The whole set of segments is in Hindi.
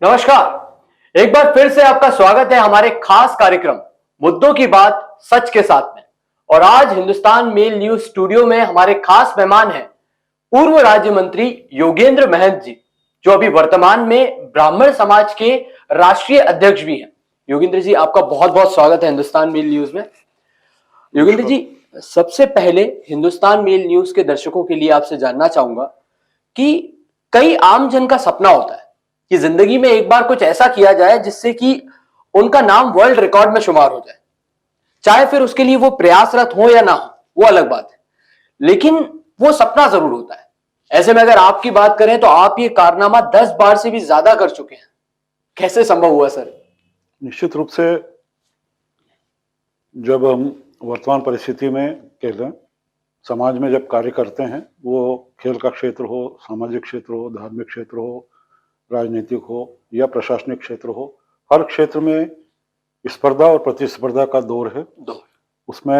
नमस्कार। एक बार फिर से आपका स्वागत है हमारे खास कार्यक्रम मुद्दों की बात सच के साथ में। और आज हिंदुस्तान मेल न्यूज स्टूडियो में हमारे खास मेहमान हैं पूर्व राज्य मंत्री योगेंद्र महंत जी, जो अभी वर्तमान में ब्राह्मण समाज के राष्ट्रीय अध्यक्ष भी हैं। योगेंद्र जी, आपका बहुत बहुत स्वागत है हिंदुस्तान मेल न्यूज में। योगेंद्र जी, सबसे पहले हिंदुस्तान मेल न्यूज के दर्शकों के लिए आपसे जानना चाहूंगा कि कई आम जन का सपना होता है कि जिंदगी में एक बार कुछ ऐसा किया जाए जिससे कि उनका नाम वर्ल्ड रिकॉर्ड में शुमार हो जाए, चाहे फिर उसके लिए वो प्रयासरत हो या ना हो, वो अलग बात है, लेकिन वो सपना जरूर होता है। ऐसे में अगर आपकी बात करें तो आप ये कारनामा 10 बार से भी ज्यादा कर चुके हैं। कैसे संभव हुआ सर? निश्चित रूप से जब हम वर्तमान परिस्थिति में कहते हैं समाज में जब कार्य करते हैं, वो खेल का क्षेत्र हो, सामाजिक क्षेत्र हो, धार्मिक क्षेत्र हो, राजनीतिक हो या प्रशासनिक क्षेत्र हो, हर क्षेत्र में स्पर्धा और प्रतिस्पर्धा का दौर है। उसमें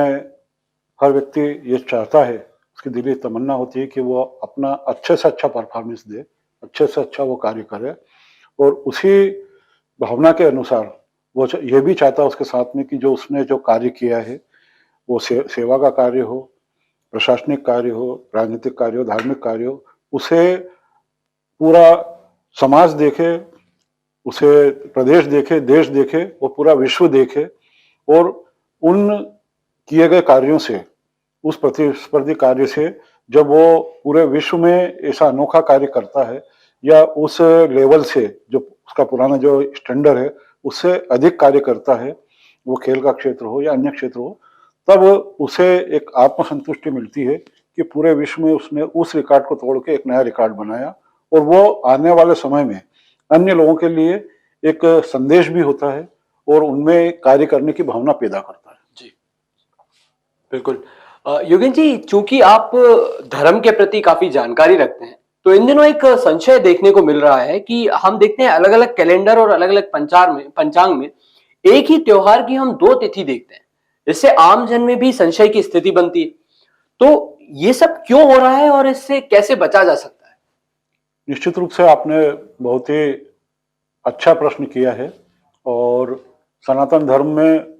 हर व्यक्ति ये चाहता है, उसकी दिली तमन्ना होती है कि वो अपना अच्छे से अच्छा परफॉर्मेंस दे, अच्छे से अच्छा वो कार्य करे, और उसी भावना के अनुसार वो ये भी चाहता है उसके साथ में कि जो उसने जो कार्य किया है वो सेवा का कार्य हो, प्रशासनिक कार्य हो, राजनीतिक कार्य हो, धार्मिक कार्य हो, उसे पूरा समाज देखे, उसे प्रदेश देखे, देश देखे, वो पूरा विश्व देखे, और उन किए गए कार्यों से, उस प्रतिस्पर्धी कार्य से जब वो पूरे विश्व में ऐसा अनोखा कार्य करता है या उस लेवल से जो उसका पुराना जो स्टैंडर्ड है उससे अधिक कार्य करता है, वो खेल का क्षेत्र हो या अन्य क्षेत्र हो, तब उसे एक आत्मसंतुष्टि मिलती है कि पूरे विश्व में उसने उस रिकॉर्ड को तोड़ के एक नया रिकॉर्ड बनाया, और वो आने वाले समय में अन्य लोगों के लिए एक संदेश भी होता है और उनमें कार्य करने की भावना पैदा करता है। जी बिल्कुल। योगेंद्र जी, चूंकि आप धर्म के प्रति काफी जानकारी रखते हैं, तो इन दिनों एक संशय देखने को मिल रहा है कि हम देखते हैं अलग अलग कैलेंडर और अलग अलग पंचांग में एक ही त्योहार की हम 2 तिथि देखते हैं। इससे आम जन में भी संशय की स्थिति बनती है। तो ये सब क्यों हो रहा है और इससे कैसे बचा जा सकता है? निश्चित रूप से आपने बहुत ही अच्छा प्रश्न किया है, और सनातन धर्म में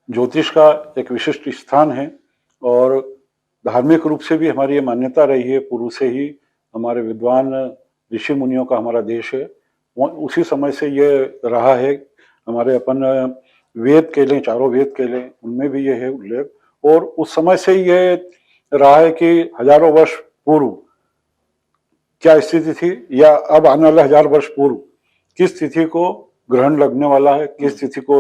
ज्योतिष का एक विशिष्ट स्थान है, और धार्मिक रूप से भी हमारी ये मान्यता रही है, पूर्व से ही हमारे विद्वान ऋषि मुनियों का हमारा देश है। उसी समय से ये रहा है। हमारे अपन वेद के लें, चारों वेद के लें, उनमें भी ये है उल्लेख, और उस समय से ये रहा है कि हजारों वर्ष पूर्व क्या स्थिति थी या अब आने वाले 1000 वर्ष पूर्व किस तिथि को ग्रहण लगने वाला है, किस तिथि को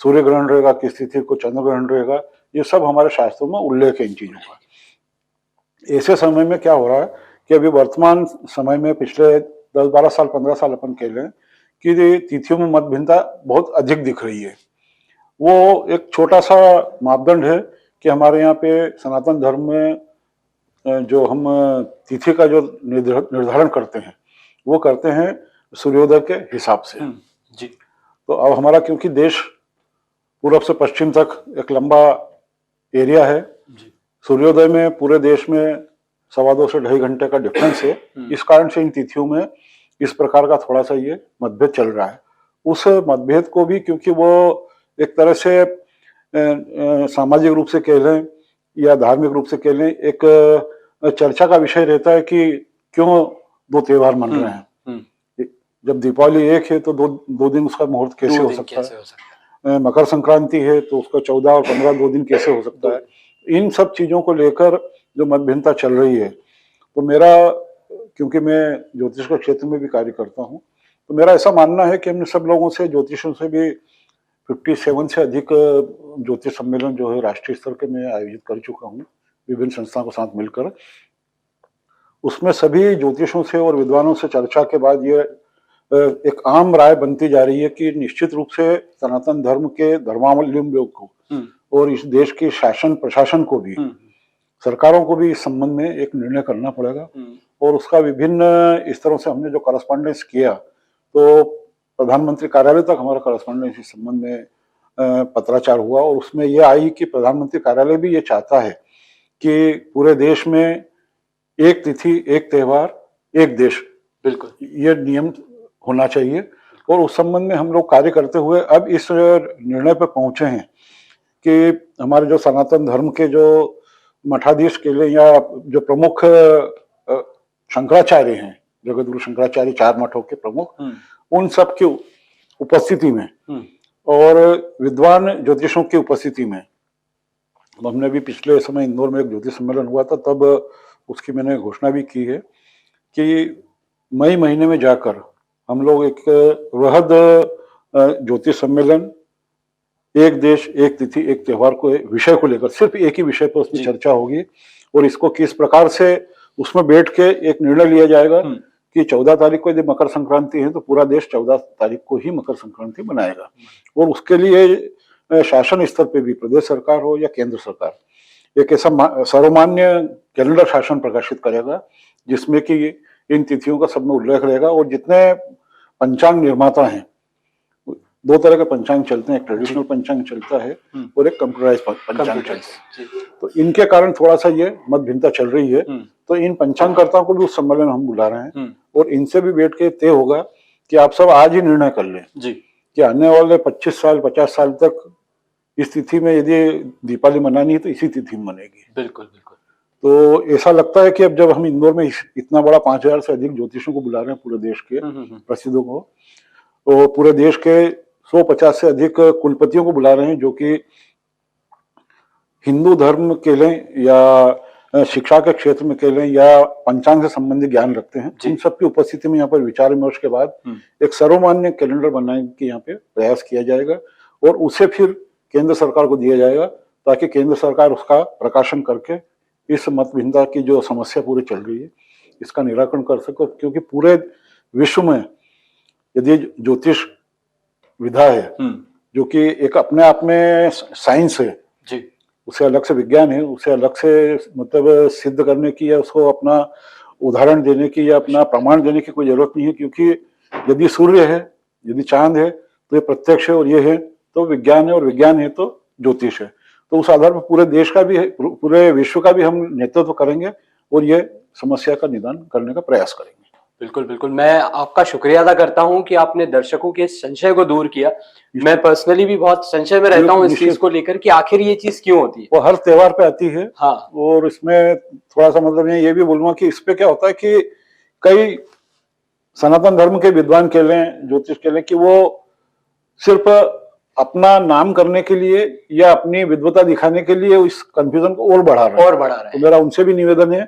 सूर्य ग्रहण रहेगा, किस तिथि को चंद्र ग्रहण रहेगा, ये सब हमारे शास्त्रों में उल्लेख है इन चीजों का। ऐसे समय में क्या हो रहा है कि अभी वर्तमान समय में पिछले 10-12 साल, 15 साल अपन कह लें कि तिथियों में मतभिन्नता बहुत अधिक दिख रही है। वो एक छोटा सा मापदंड है कि हमारे यहाँ पे सनातन धर्म में जो हम तिथि का जो निर्धारण करते हैं वो करते हैं सूर्योदय के हिसाब से। जी। तो अब हमारा क्योंकि देश पूर्व से पश्चिम तक एक लंबा एरिया है, सूर्योदय में पूरे देश में 2.25 से 2.5 घंटे का डिफरेंस है। इस कारण से इन तिथियों में इस प्रकार का थोड़ा सा ये मतभेद चल रहा है। उस मतभेद को भी क्योंकि वो एक तरह से सामाजिक रूप से कह लें या धार्मिक रूप से कह लें, एक चर्चा का विषय रहता है कि क्यों 2 त्योहार मन रहे हैं। जब दीपावली एक है तो दो दिन उसका मुहूर्त कैसे हो सकता है, मकर संक्रांति है तो उसका 14 और 15 2 दिन कैसे हो सकता है। इन सब चीजों को लेकर जो मतभिन्नता चल रही है, तो मेरा, क्योंकि मैं ज्योतिष के क्षेत्र में भी कार्य करता हूँ, तो मेरा ऐसा मानना है कि हमने सब लोगों से, ज्योतिषों से भी 57 से अधिक ज्योतिष सम्मेलन जो है राष्ट्रीय स्तर के मैं आयोजित कर चुका हूँ विभिन्न संस्थाओं के साथ मिलकर। उसमें सभी ज्योतिषों से और विद्वानों से चर्चा के बाद ये एक आम राय बनती जा रही है कि निश्चित रूप से सनातन धर्म के धर्मावलंबियों को और इस देश के शासन प्रशासन को भी, सरकारों को भी इस संबंध में एक निर्णय करना पड़ेगा। और उसका विभिन्न स्तरों से हमने जो करस्पॉन्डेंस किया, तो प्रधानमंत्री कार्यालय तक हमारा करस्पॉन्डेंस इस संबंध में पत्राचार हुआ, और उसमें यह आई कि प्रधानमंत्री कार्यालय भी ये चाहता है कि पूरे देश में एक तिथि, एक त्योहार, एक देश, बिल्कुल, ये नियम होना चाहिए। और उस संबंध में हम लोग कार्य करते हुए अब इस निर्णय पर पहुंचे हैं कि हमारे जो सनातन धर्म के जो मठाधीश केले या जो प्रमुख शंकराचार्य हैं, जगतगुरु शंकराचार्य 4 मठों के प्रमुख, उन सब की उपस्थिति में और विद्वान ज्योतिषों की उपस्थिति में, हमने भी पिछले समय इंदौर में एक ज्योतिष सम्मेलन हुआ था, तब उसकी मैंने घोषणा भी की है कि मई महीने में जाकर हम लोग एक वृहद ज्योतिष सम्मेलन, एक देश एक तिथि एक त्योहार को विषय को लेकर, सिर्फ एक ही विषय पर उसमें चर्चा होगी और इसको किस प्रकार से उसमें बैठ के एक निर्णय लिया जाएगा कि 14 तारीख को यदि मकर संक्रांति है तो पूरा देश 14 तारीख को ही मकर संक्रांति मनाएगा। और उसके लिए शासन स्तर पे भी, प्रदेश सरकार हो या केंद्र सरकार, एक ऐसा सर्वमान्य कैलेंडर शासन प्रकाशित करेगा जिसमें कि इन तिथियों का सब में उल्लेख रहेगा। और जितने पंचांग निर्माता हैं, 2 तरह के पंचांग चलते हैं, एक ट्रेडिशनल पंचांग चलता है और एक कंप्यूटराइज पंचांग चलता है, तो इनके कारण थोड़ा सा ये मत भिन्नता चल रही है। तो इन पंचांगकर्ताओं को भी उस सम्मेलन में हम बुला रहे हैं और इनसे भी बैठ के तय होगा कि आप सब आज ही निर्णय कर लें कि आने वाले 25 साल 50 साल तक इस तिथि में यदि दीपावली मनानी है तो इसी तिथि में मनेगी। बिल्कुल बिल्कुल। तो ऐसा लगता है कि अब जब हम इंदौर में इतना बड़ा 5000 से अधिक ज्योतिषों को बुला रहे हैं, पूरे देश के प्रसिद्धों को, और पूरे देश के 150 से अधिक कुलपतियों को बुला रहे हैं जो कि हिंदू धर्म के लें या शिक्षा के क्षेत्र में के लें या पंचांग से संबंधित ज्ञान रखते हैं, इन सबकी उपस्थिति में यहाँ पर विचार विमर्श के बाद एक सर्वमान्य कैलेंडर बनाने की यहाँ पे प्रयास किया जाएगा और उसे फिर केंद्र सरकार को दिया जाएगा ताकि केंद्र सरकार उसका प्रकाशन करके इस मत भिन्नता की जो समस्या पूरी चल रही है इसका निराकरण कर सके। क्योंकि पूरे विश्व में यदि ज्योतिष विधा है जो कि एक अपने आप में साइंस है जी, उसे अलग से विज्ञान है, उसे अलग से मतलब सिद्ध करने की या उसको अपना उदाहरण देने की या अपना प्रमाण देने की कोई जरूरत नहीं है। क्योंकि यदि सूर्य है, यदि चांद है तो ये प्रत्यक्ष है और ये है तो विज्ञान है और विज्ञान है तो ज्योतिष है। तो उस आधार पर पूरे देश का भी, पूरे विश्व का भी हम नेतृत्व करेंगे और ये समस्या का निदान करने का प्रयास करेंगे। बिल्कुल बिल्कुल, मैं आपका शुक्रिया अदा करता हूं कि आपने दर्शकों के संशय को दूर किया। मैं पर्सनली भी बहुत संशय में रहता हूं इस चीज को लेकर कि आखिर ये चीज क्यों होती है। वो हर त्योहार पे आती है। हाँ। और इसमें थोड़ा सा मतलब ये भी बोलूंगा कि इस पे क्या होता है कि कई सनातन धर्म के विद्वान कह लें, ज्योतिष कह लें कि वो सिर्फ अपना नाम करने के लिए या अपनी विद्वता दिखाने के लिए इस कंफ्यूजन को और बढ़ा रहे हैं। तो मेरा उनसे भी निवेदन है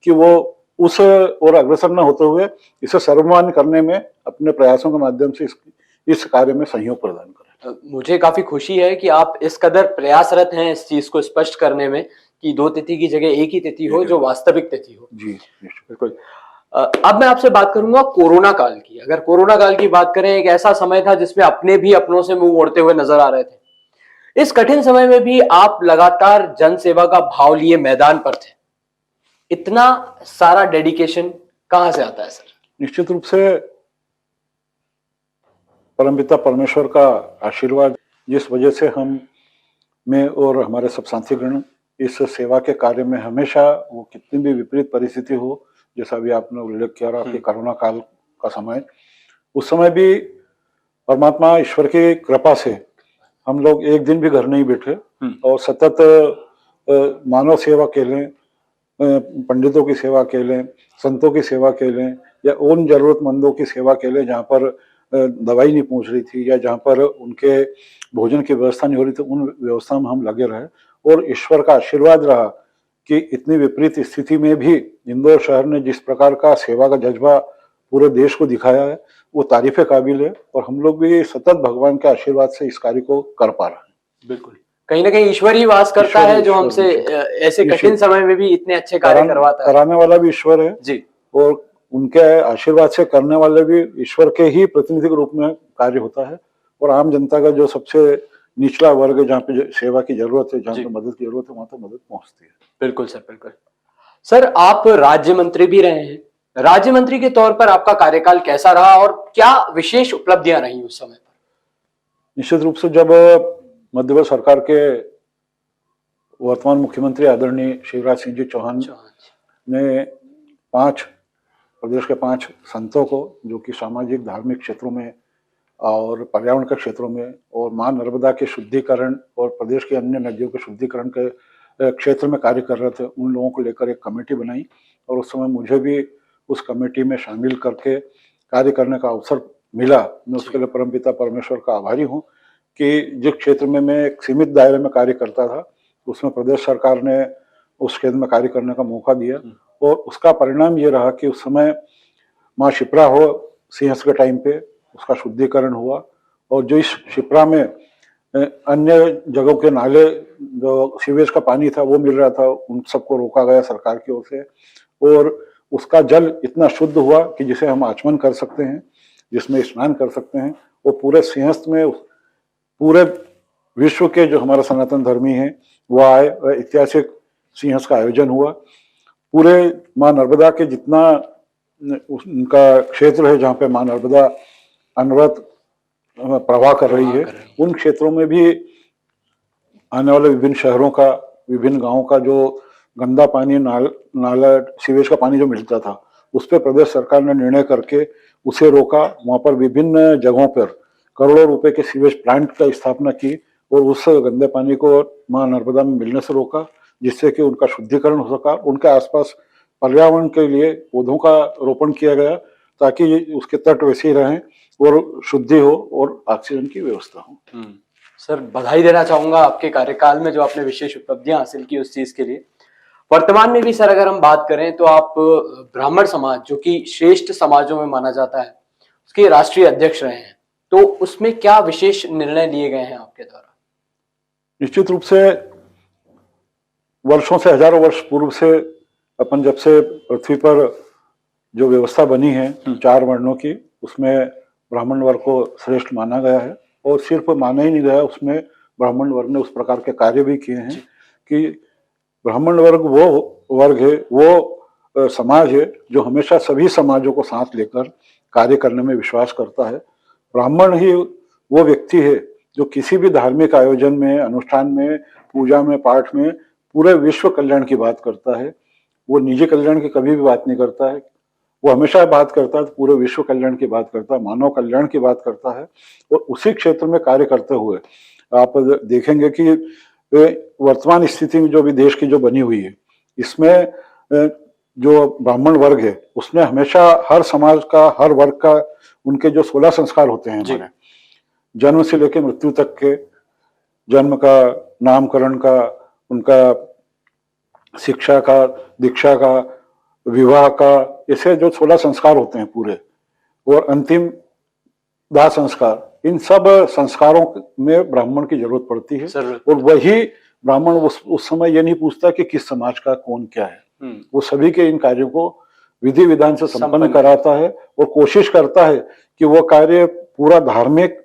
कि वो उस और अग्रसर न होते हुए इसे सर्वमान्य करने में अपने प्रयासों के माध्यम से इस कार्य में सहयोग प्रदान करें। मुझे काफी खुशी है कि आप इस कदर प्रयासरत हैं इस चीज को स्पष्ट करने में कि 2 तिथि की जगह एक ही तिथि हो जो वास्तविक तिथि हो। जी बिल्कुल। अब मैं आपसे बात करूंगा कोरोना काल की। अगर कोरोना काल की बात करें, एक ऐसा समय था जिसमें अपने भी अपनों से मुंह मोड़ते हुए नजर आ रहे थे। इस कठिन समय में भी आप लगातार जन सेवा का भाव लिए मैदान पर थे। इतना सारा डेडिकेशन कहां से आता है सर? निश्चित रूप से परमपिता परमेश्वर का आशीर्वाद, जिस वजह से मैं और हमारे सब साथीगण इस सेवा के कार्य में हमेशा, वो कितनी भी विपरीत परिस्थिति हो, जैसा भी आपने उल्लेख किया रहा कि कोरोना काल का समय, उस समय भी परमात्मा ईश्वर की कृपा से हम लोग एक दिन भी घर नहीं बैठे और सतत मानव सेवा के लें, पंडितों की सेवा के लें, संतों की सेवा के लें या उन जरूरतमंदों की सेवा के लें जहाँ पर दवाई नहीं पहुँच रही थी या जहाँ पर उनके भोजन की व्यवस्था नहीं हो रही थी, उन व्यवस्था में हम लगे रहे। और ईश्वर का आशीर्वाद रहा कि इतनी विपरीत स्थिति में भी इंदौर शहर ने जिस प्रकार का सेवा का जज्बा पूरे देश को दिखाया है वो तारीफे काबिल है और हम लोग भी सतत भगवान के आशीर्वाद से इस कार्य को कर पा रहे हैं। बिल्कुल, कहीं ना कहीं ईश्वर ही वास करता है जो हमसे ऐसे कठिन समय में भी इतने अच्छे कार्य करवाता है। कराने वाला भी ईश्वर है जी, और उनके आशीर्वाद से करने वाले भी ईश्वर के ही प्रतिनिधि के रूप में कार्य होता है। और आम जनता का जो सबसे निचला वर्ग है, जहाँ पे सेवा की जरूरत है, जहाँ पे मदद की जरूरत है, वहां तो मदद पहुंचती है। बिल्कुल सर, बिल्कुल। सर, आप राज्य मंत्री भी रहे हैं। राज्य मंत्री के तौर पर आपका कार्यकाल कैसा रहा और क्या विशेष उपलब्धियां रही उस समय पर? निश्चित रूप से जब मध्य प्रदेश सरकार के वर्तमान मुख्यमंत्री आदरणीय शिवराज सिंह जी चौहान ने 5 प्रदेश के 5 संतों को, जो कि सामाजिक धार्मिक क्षेत्रों में और पर्यावरण के क्षेत्रों में और मां नर्मदा के शुद्धिकरण और प्रदेश के अन्य नदियों के शुद्धिकरण के क्षेत्र में कार्य कर रहे थे, उन लोगों को लेकर एक कमेटी बनाई और उस समय मुझे भी उस कमेटी में शामिल करके कार्य करने का अवसर मिला। मैं उसके लिए परमपिता परमेश्वर का आभारी हूँ कि जिस क्षेत्र में मैं एक सीमित दायरे में कार्य करता था, उसमें प्रदेश सरकार ने उस क्षेत्र में कार्य करने का मौका दिया और उसका परिणाम ये रहा कि उस समय माँ शिप्रा हो सिंहस्थ के टाइम पे उसका शुद्धिकरण हुआ और जो इस शिप्रा में अन्य जगहों के नाले जो सीवेज का पानी था वो मिल रहा था, उन सबको रोका गया सरकार की ओर से और उसका जल इतना शुद्ध हुआ कि जिसे हम आचमन कर सकते हैं, जिसमें स्नान कर सकते हैं। वो पूरे सिंहस्थ में पूरे विश्व के जो हमारा सनातन धर्मी हैं वो आए, ऐतिहासिक सिंहस्थ का आयोजन हुआ। पूरे माँ नर्मदा के जितना उनका क्षेत्र है जहाँ पे माँ नर्मदा अनवरत प्रवाह कर रही है, उन क्षेत्रों में भी आने वाले विभिन्न शहरों का, विभिन्न गांवों का जो गंदा पानी नाला सीवेज का पानी जो मिलता था, उस पर प्रदेश सरकार ने निर्णय करके उसे रोका। वहां पर विभिन्न जगहों पर करोड़ों रुपए के सीवेज प्लांट का स्थापना की और उस गंदे पानी को मां नर्मदा में मिलने से रोका, जिससे कि उनका शुद्धिकरण हो सका। उनके आसपास पर्यावरण के लिए पौधों का रोपण किया गया ताकि उसके तट वैसे ही रहें और शुद्धि हो और ऑक्सीजन की व्यवस्था हो। सर, बधाई देना चाहूंगा आपके कार्यकाल में जो आपने विशेष उपलब्धियां हासिल की उस चीज के लिए। वर्तमान में भी सर अगर हम बात करें तो आप ब्राह्मण समाज, जो कि श्रेष्ठ समाजों में माना जाता है, उसके राष्ट्रीय अध्यक्ष रहे हैं, तो उसमें क्या विशेष निर्णय लिए गए हैं आपके द्वारा? निश्चित रूप से वर्षों से, हजारों वर्ष पूर्व से अपन जब से पृथ्वी पर जो व्यवस्था बनी है 4 वर्णों की, उसमें ब्राह्मण वर्ग को श्रेष्ठ माना गया है और सिर्फ माना ही नहीं गया, उसमें ब्राह्मण वर्ग ने उस प्रकार के कार्य भी किए हैं कि ब्राह्मण वर्ग वो वर्ग है, वो समाज है जो हमेशा सभी समाजों को साथ लेकर कार्य करने में विश्वास करता है। ब्राह्मण ही वो व्यक्ति है जो किसी भी धार्मिक आयोजन में, अनुष्ठान में, पूजा में, पाठ में पूरे विश्व कल्याण की बात करता है। वो निजी कल्याण की कभी भी बात नहीं करता है, वो हमेशा बात करता है, पूरे विश्व कल्याण की बात करता है, मानव कल्याण की बात करता है। और उसी क्षेत्र में कार्य करते हुए आप देखेंगे कि वर्तमान स्थिति में जो भी देश की जो बनी हुई है, इसमें जो ब्राह्मण वर्ग है उसने हमेशा हर समाज का, हर वर्ग का, उनके जो 16 संस्कार होते हैं हमारे, जन्म से लेकर मृत्यु तक के, जन्म का, नामकरण का, उनका शिक्षा का, दीक्षा का, विवाह का, ऐसे जो 16 संस्कार होते हैं पूरे, और अंतिम दाह संस्कार, इन सब संस्कारों में ब्राह्मण की जरूरत पड़ती है। और वही ब्राह्मण उस समय ये नहीं पूछता कि किस समाज का कौन क्या है, वो सभी के इन कार्यों को विधि विधान से संपन्न कराता है और कोशिश करता है कि वो कार्य पूरा धार्मिक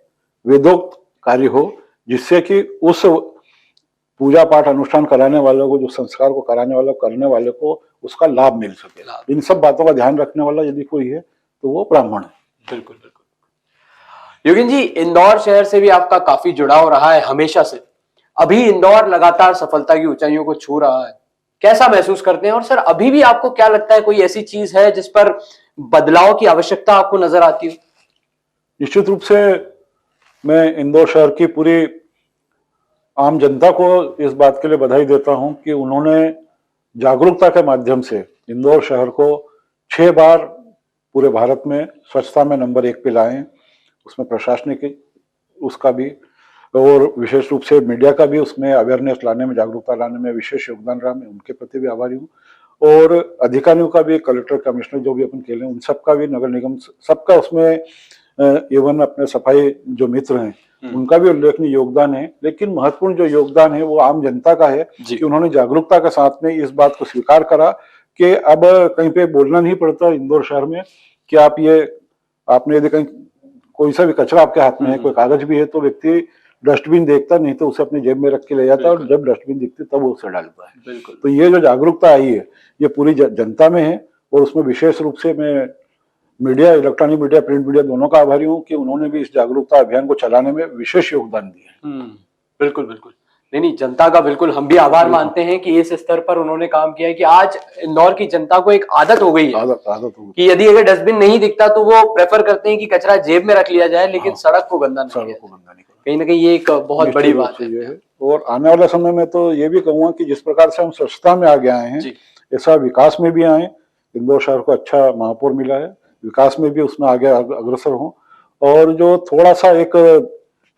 वेदोक्त कार्य हो, जिससे कि उस पूजा पाठ अनुष्ठान कराने वालों को, जो संस्कार को कराने वाला, करने वाले को उसका लाभ मिल सके। इन सब बातों का ध्यान रखने वाला यदि कोई है तो वो ब्राह्मण है। बिल्कुल बिल्कुल। योगेन जी, इंदौर शहर से भी आपका काफी जुड़ाव रहा है हमेशा से। अभी इंदौर लगातार सफलता की ऊंचाइयों को छू रहा है, कैसा महसूस करते हैं? और सर, अभी भी आपको क्या लगता है, कोई ऐसी चीज है जिस पर बदलाव की आवश्यकता आपको नजर आती है? निश्चित रूप से मैं इंदौर शहर की पूरी आम जनता को इस बात के लिए बधाई देता हूं कि उन्होंने जागरूकता के माध्यम से इंदौर शहर को 6 बार पूरे भारत में स्वच्छता में नंबर 1 पे लाए। उसमें प्रशासनिक उसका भी और विशेष रूप से मीडिया का भी उसमें अवेयरनेस लाने में, जागरूकता लाने में विशेष योगदान रहा। मैं उनके प्रति भी आभारी हूँ। और अधिकारियों का भी, कलेक्टर, कमिश्नर जो भी अपन खेले, उन सबका भी, नगर निगम सबका उसमें, इवन अपने सफाई जो मित्र हैं उनका भी उल्लेखनीय योगदान है। लेकिन महत्वपूर्ण जो योगदान है वो आम जनता का है कि उन्होंने जागरूकता के साथ में इस बात को स्वीकार करा कि अब कहीं पे बोलना नहीं पड़ता इंदौर शहर में कि आपने यदि कहीं कोई सा भी कचरा आपके हाथ में है, कोई कागज भी है, तो व्यक्ति डस्टबिन देखता नहीं तो उसे अपनी जेब में रख के ले जाता है और जब डस्टबिन दिखती तब वो उसे डालता है। तो ये जो जागरूकता आई है ये पूरी जनता में है और उसमें विशेष रूप से मैं media, electronic media, print media दोनों का आभारी हूँ कि उन्होंने भी इस जागरूकता अभियान को चलाने में विशेष योगदान दिया है। बिल्कुल बिल्कुल। नहीं नहीं, जनता का बिल्कुल हम भी आभार मानते हैं कि इस स्तर पर उन्होंने काम किया है कि आज इंदौर की जनता को एक आदत हो गई है आदत हो गई कि यदि अगर डस्टबिन नहीं दिखता तो वो प्रेफर करते हैं कि कचरा जेब में रख लिया जाए, लेकिन सड़क को गंदा नहीं किया जाए। कहीं ना कहीं ये एक बहुत बड़ी बात है। और आने वाले समय में तो ये भी कहूंगा कि जिस प्रकार से हम स्वच्छता में आगे आए हैं, ऐसा विकास में भी आए। इंदौर शहर को अच्छा महापौर मिला है, विकास में भी उसमें आगे अग्रसर हों। और जो थोड़ा सा एक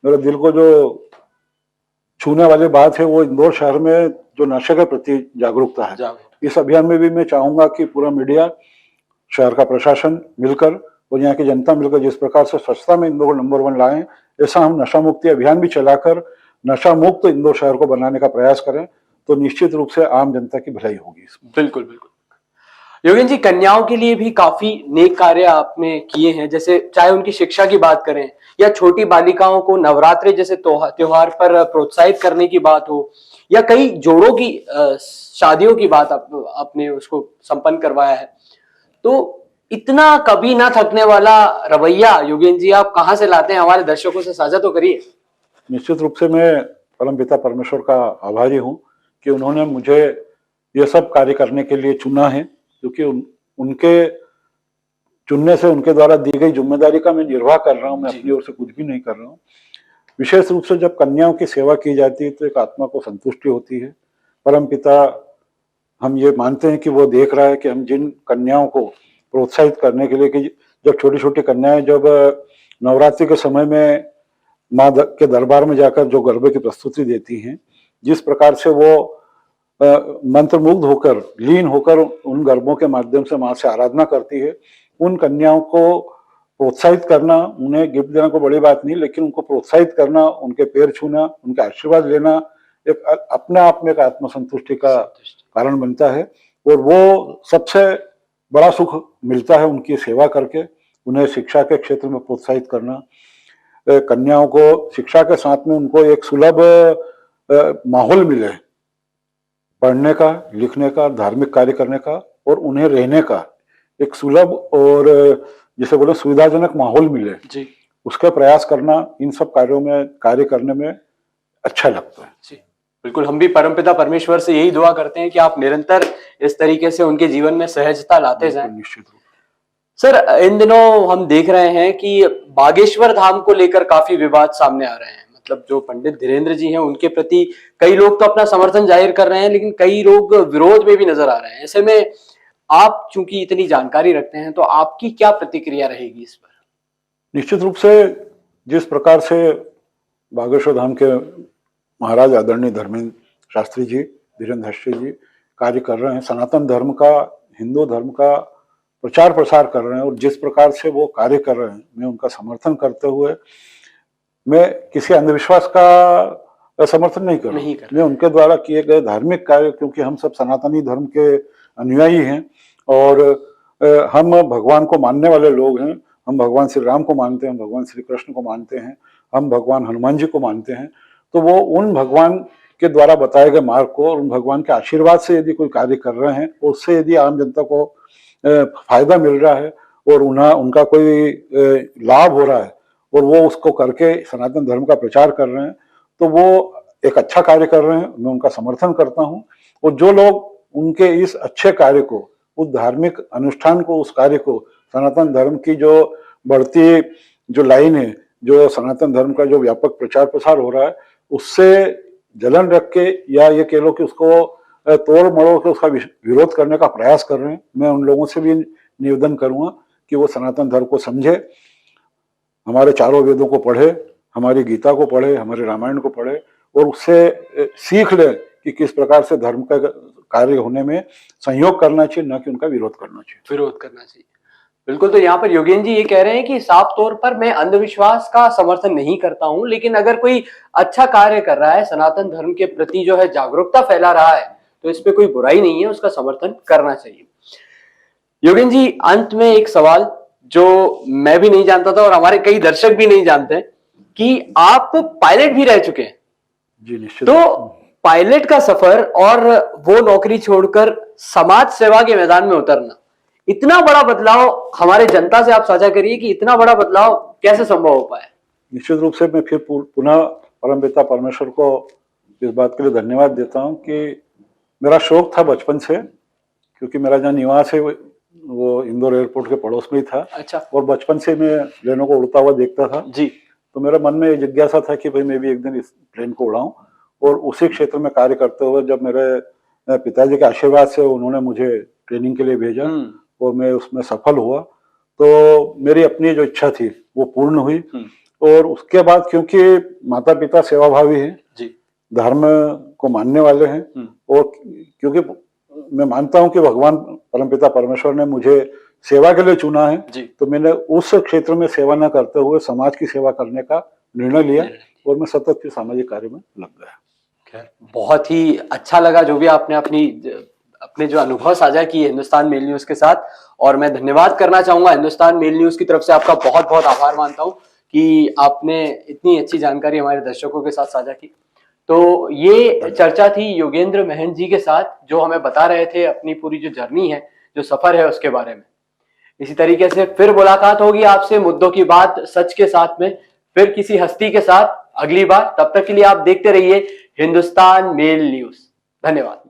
मेरे दिल को जो छूने वाली बात है, वो इंदौर शहर में जो नशे के प्रति जागरूकता है, इस अभियान में भी मैं चाहूंगा कि पूरा मीडिया, शहर का प्रशासन मिलकर और यहाँ की जनता मिलकर जिस प्रकार से स्वच्छता में इंदौर को नंबर 1 लाएं, ऐसा हम नशा मुक्ति अभियान भी चलाकर नशा मुक्त इंदौर शहर को बनाने का प्रयास करें, तो निश्चित रूप से आम जनता की भलाई होगी इसमें। बिल्कुल बिल्कुल। योगेंद्र जी, कन्याओं के लिए भी काफी नेक कार्य आपने किए हैं, जैसे चाहे उनकी शिक्षा की बात करें या छोटी बालिकाओं को नवरात्रि जैसे त्योहार पर प्रोत्साहित करने की बात हो, या कई जोड़ों की शादियों की बात आपने उसको संपन्न करवाया है। तो इतना कभी ना थकने वाला रवैया योगेंद्र जी आप कहाँ से लाते हैं? हमारे दर्शकों से साझा तो करिए। निश्चित रूप से मैं परमपिता परमेश्वर का आभारी हूँ कि उन्होंने मुझे ये सब कार्य करने के लिए चुना है, क्योंकि उनके चुनने से, उनके द्वारा दी गई जिम्मेदारी का मैं निर्वाह कर रहा हूँ। मैं अपनी ओर से कुछ भी नहीं कर रहा हूँ। विशेष रूप से जब कन्याओं की सेवा की जाती है तो एक आत्मा को संतुष्टि होती है। परमपिता, हम ये मानते हैं कि वो देख रहा है कि हम जिन कन्याओं को प्रोत्साहित करने के लिए, कि जब छोटी छोटी कन्याएं जब नवरात्रि के समय में माँ के दरबार में जाकर जो गरबे की प्रस्तुति देती हैं, जिस प्रकार से वो मंत्रमुग्ध होकर, लीन होकर उन गरबों के माध्यम से माँ से आराधना करती है, उन कन्याओं को प्रोत्साहित करना, उन्हें गिफ्ट देना कोई बड़ी बात नहीं, लेकिन उनको प्रोत्साहित करना, उनके पैर छूना, उनका आशीर्वाद लेना एक अपने आप में एक आत्मसंतुष्टि का कारण बनता है। और वो सबसे बड़ा सुख मिलता है उनकी सेवा करके, उन्हें शिक्षा के क्षेत्र में प्रोत्साहित करना, कन्याओं को शिक्षा के साथ में उनको एक सुलभ माहौल मिले पढ़ने का, लिखने का, धार्मिक कार्य करने का, और उन्हें रहने का एक सुलभ और जिसे बोले सुविधाजनक माहौल मिले जी, उसका प्रयास करना, इन सब कार्यों में कार्य करने में अच्छा लगता है जी। बिल्कुल, हम भी परमपिता परमेश्वर से यही दुआ करते हैं कि आप निरंतर इस तरीके से उनके जीवन में सहजता लाते जाएं। निश्चित रूप। सर, इन दिनों हम देख रहे हैं कि बागेश्वर धाम को लेकर काफी विवाद सामने आ रहे हैं। मतलब जो पंडित धीरेन्द्र जी हैं उनके प्रति कई लोग तो अपना समर्थन जाहिर कर रहे हैं, लेकिन कई लोग विरोध में भी नजर आ रहे हैं। ऐसे में आप चूंकि इतनी जानकारी रखते हैं, तो आपकी क्या प्रतिक्रिया रहेगी इस पर? निश्चित रूप से जिस प्रकार से बागेश्वर धाम के महाराज आदरणीय धर्मेंद्र शास्त्री जी, धीरेन्द्र शास्त्री जी कार्य कर रहे हैं, सनातन धर्म का, हिंदू धर्म का प्रचार प्रसार कर रहे हैं, और जिस प्रकार से वो कार्य कर रहे हैं, मैं उनका समर्थन करते हुए मैं किसी अंधविश्वास का समर्थन नहीं कर रहा हूँ। मैं उनके द्वारा किए गए धार्मिक कार्य, क्योंकि हम सब सनातनी धर्म के अनुयायी हैं और हम भगवान को मानने वाले लोग हैं। हम भगवान श्री राम को मानते हैं, भगवान श्री कृष्ण को मानते हैं, हम भगवान हनुमान जी को मानते हैं। तो वो उन भगवान के द्वारा बताए गए मार्ग को और उन भगवान के आशीर्वाद से यदि कोई कार्य कर रहे हैं, और उससे यदि आम जनता को फायदा मिल रहा है और उनका कोई लाभ हो रहा है और वो उसको करके सनातन धर्म का प्रचार कर रहे हैं, तो वो एक अच्छा कार्य कर रहे हैं, मैं उनका समर्थन करता हूँ। और जो लोग उनके इस अच्छे कार्य को, उस धार्मिक अनुष्ठान को, उस कार्य को, सनातन धर्म की जो बढ़ती जो लाइन है, जो सनातन धर्म का जो व्यापक प्रचार प्रसार हो रहा है, उससे जलन रख के या ये कह लो कि उसको तोड़ मरोड़ के उसका विरोध करने का प्रयास कर रहे हैं, मैं उन लोगों से भी निवेदन करूंगा कि वो सनातन धर्म को समझे, हमारे चारों वेदों को पढ़े, हमारी गीता को पढ़े, हमारे रामायण को पढ़े, और उससे सीख ले कि किस प्रकार से धर्म का कार्य होने में सहयोग करना चाहिए, न कि उनका विरोध करना चाहिए। विरोध करना चाहिए, बिल्कुल। तो यहाँ पर योगेंद्र जी ये कह रहे हैं कि साफ तौर पर मैं अंधविश्वास का समर्थन नहीं करता हूं, लेकिन अगर कोई अच्छा कार्य कर रहा है, सनातन धर्म के प्रति जो है जागरूकता फैला रहा है, तो इस पे कोई बुराई नहीं है, उसका समर्थन करना चाहिए। योगेंद्र जी, अंत में एक सवाल जो मैं भी नहीं जानता था और हमारे कई दर्शक भी नहीं जानते कि आप पायलट भी रह चुके हैं। जी निश्चित। तो पायलट का सफर और वो नौकरी छोड़कर समाज सेवा के मैदान में उतरना, इतना बड़ा बदलाव हमारे जनता से आप साझा करिए कि इतना बड़ा बदलाव कैसे संभव हो पाया? निश्चित रूप से मैं फिर पुनः परमपिता परमेश्वर को इस बात के लिए धन्यवाद देता हूं कि मेरा शौक था बचपन से, क्योंकि मेरा जहाँ निवास है वो इंदौर एयरपोर्ट के पड़ोस में ही था। अच्छा। और बचपन से मैं प्लेनों को उड़ता हुआ देखता था जी। तो मेरे मन में ये जिज्ञासा था कि भाई मैं भी एक दिन इस प्लेन को उड़ाऊं। और उसी क्षेत्र में कार्य करते हुए जब मेरे पिताजी के आशीर्वाद से उन्होंने मुझे ट्रेनिंग के लिए भेजा और मैं उसमें सफल हुआ, तो मेरी अपनी जो इच्छा थी वो पूर्ण हुई। और उसके बाद क्योंकि माता पिता सेवाभावी हैं, धर्म को मानने वाले हैं, और क्योंकि मैं मानता हूं कि भगवान परमपिता परमेश्वर ने मुझे सेवा के लिए चुना है, तो मैंने उस क्षेत्र में सेवा न करते हुए समाज की सेवा करने का निर्णय लिया और मैं सतत फिर सामाजिक कार्य में लग गया। बहुत ही अच्छा लगा जो भी आपने अपने जो अनुभव साझा किए हिंदुस्तान मेल न्यूज के साथ, और मैं धन्यवाद करना चाहूंगा हिंदुस्तान मेल न्यूज की तरफ से आपका बहुत बहुत आभार मानता हूं कि आपने इतनी अच्छी जानकारी हमारे दर्शकों के साथ साझा की। तो ये चर्चा थी योगेंद्र महंत जी के साथ, जो हमें बता रहे थे अपनी पूरी जो जर्नी है, जो सफर है उसके बारे में। इसी तरीके से फिर मुलाकात होगी आपसे मुद्दों की बात सच के साथ में, फिर किसी हस्ती के साथ अगली बार। तब तक के लिए आप देखते रहिए हिंदुस्तान मेल न्यूज। धन्यवाद।